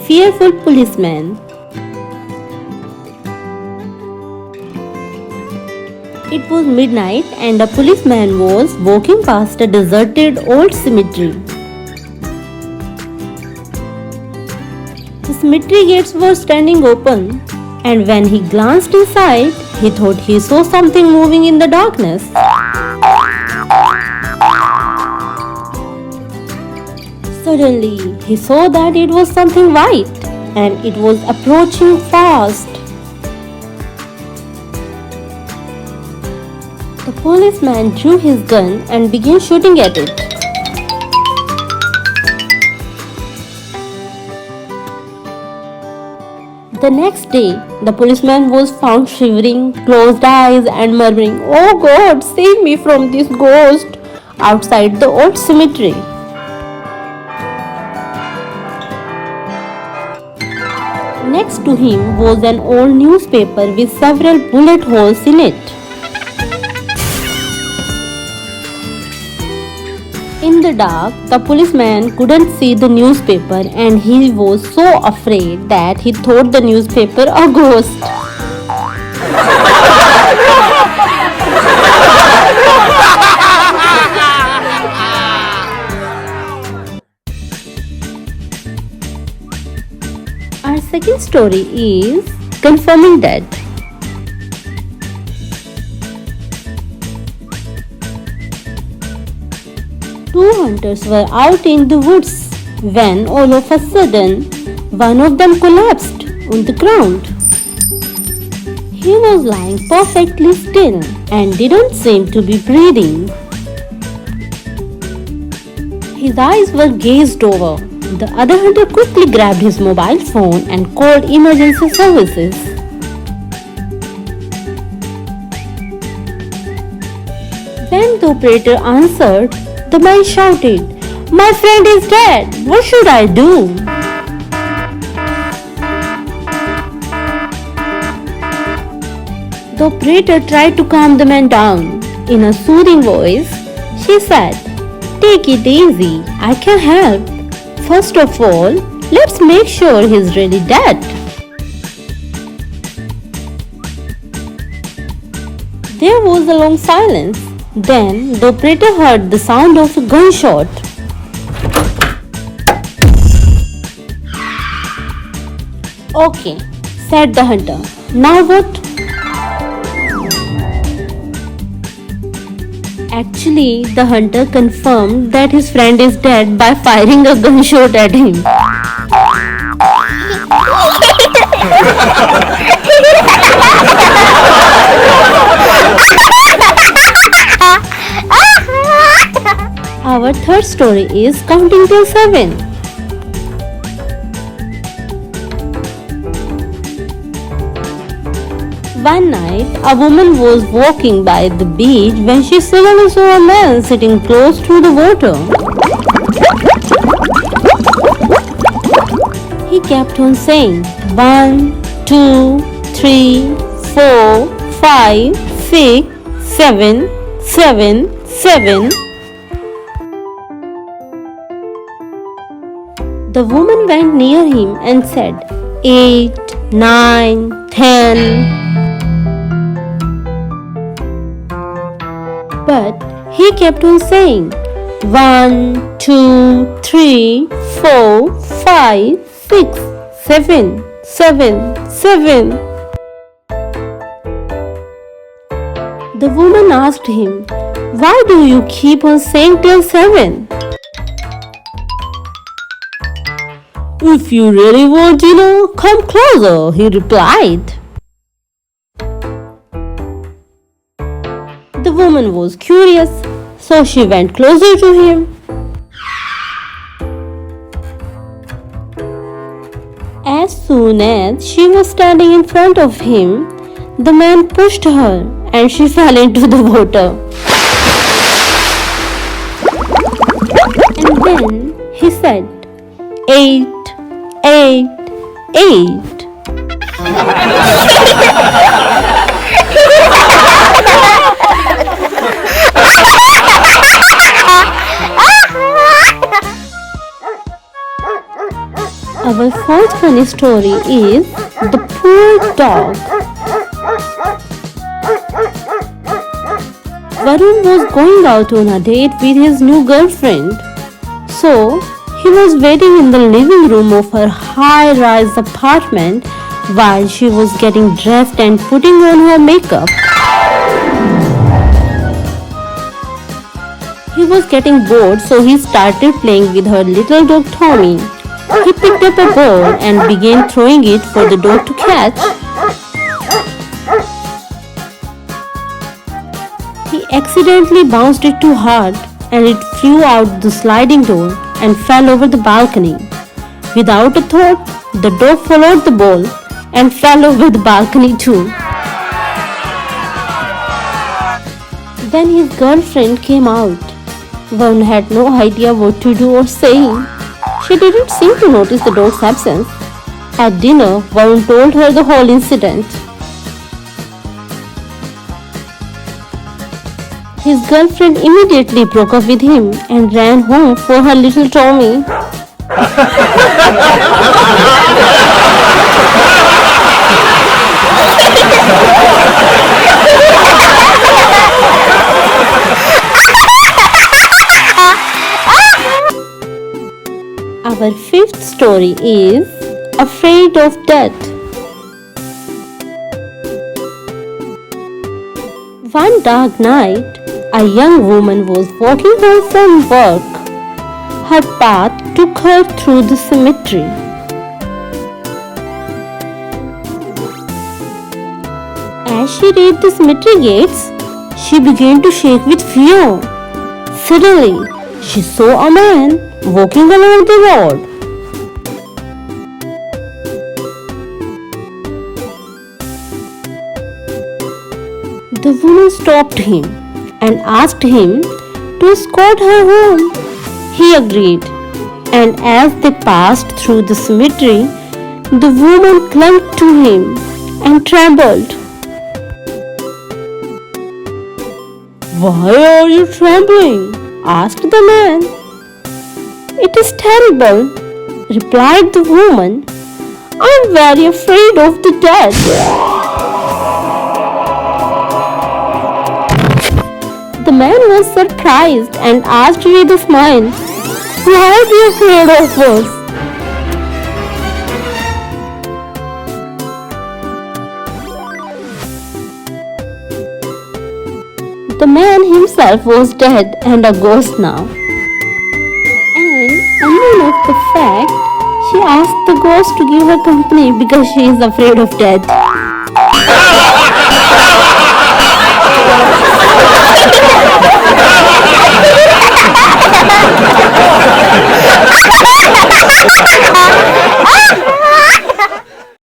Fearful Policeman. It was midnight and a policeman was walking past a deserted old cemetery. The cemetery gates were standing open, and when he glanced inside, he thought he saw something moving in the darkness. Suddenly, he saw that it was something white, and it was approaching fast. The policeman drew his gun and began shooting at it. The next day, the policeman was found shivering, closed eyes and murmuring, "Oh God, save me from this ghost," outside the old cemetery. Next to him was an old newspaper with several bullet holes in it. In the dark, the policeman couldn't see the newspaper and he was so afraid that he thought the newspaper a ghost. Our second story is Confirming Dead. Two hunters were out in the woods when all of a sudden one of them collapsed on the ground. He was lying perfectly still and didn't seem to be breathing. His eyes were glazed over. The other hunter quickly grabbed his mobile phone and called emergency services. When the operator answered, the man shouted, "My friend is dead. What should I do?" The operator tried to calm the man down. In a soothing voice, she said, "Take it easy. I can help. First of all, let's make sure he's really dead." There was a long silence. Then the operator heard the sound of a gunshot. "Okay," said the hunter. "Now what?" Actually, the hunter confirmed that his friend is dead by firing a gunshot at him. Our third story is Counting till 7. One night, a woman was walking by the beach when she suddenly saw a man sitting close to the water. He kept on saying, 1, 2, 3, 4, 5, 6, 7, 7, 7. The woman went near him and said, 8, 9, 10. But he kept on saying, 1, 2, 3, 4, 5, 6, 7, 7, 7. The woman asked him, "Why do you keep on saying till 7? "If you really want to know, come closer," he replied. The woman was curious, so she went closer to him. As soon as she was standing in front of him, the man pushed her and she fell into the water. And then he said, 8, 8, 8. Our fourth funny story is The Poor Dog. Varun was going out on a date with his new girlfriend. So, he was waiting in the living room of her high-rise apartment while she was getting dressed and putting on her makeup. He was getting bored, so he started playing with her little dog Tommy. He picked up a ball and began throwing it for the dog to catch. He accidentally bounced it too hard and it flew out the sliding door and fell over the balcony. Without a thought, the dog followed the ball and fell over the balcony too. Then his girlfriend came out. Varun had no idea what to do or say. She didn't seem to notice the dog's absence. At dinner, Varun told her the whole incident. His girlfriend immediately broke up with him and ran home for her little Tommy. Our fifth story is Afraid of Death. One dark night, a young woman was walking home from work. Her path took her through the cemetery. As she reached the cemetery gates, she began to shake with fear. Suddenly, she saw a man walking along the road. The woman stopped him and asked him to escort her home. He agreed, and as they passed through the cemetery, the woman clung to him and trembled. "Why are you trembling?" asked the man. "It is terrible," replied the woman. "I'm very afraid of the death." The man was surprised and asked with a smile, "Why are you afraid of us?" The man himself was dead and a ghost now. And unknown of the fact, she asked the ghost to give her company because she is afraid of death.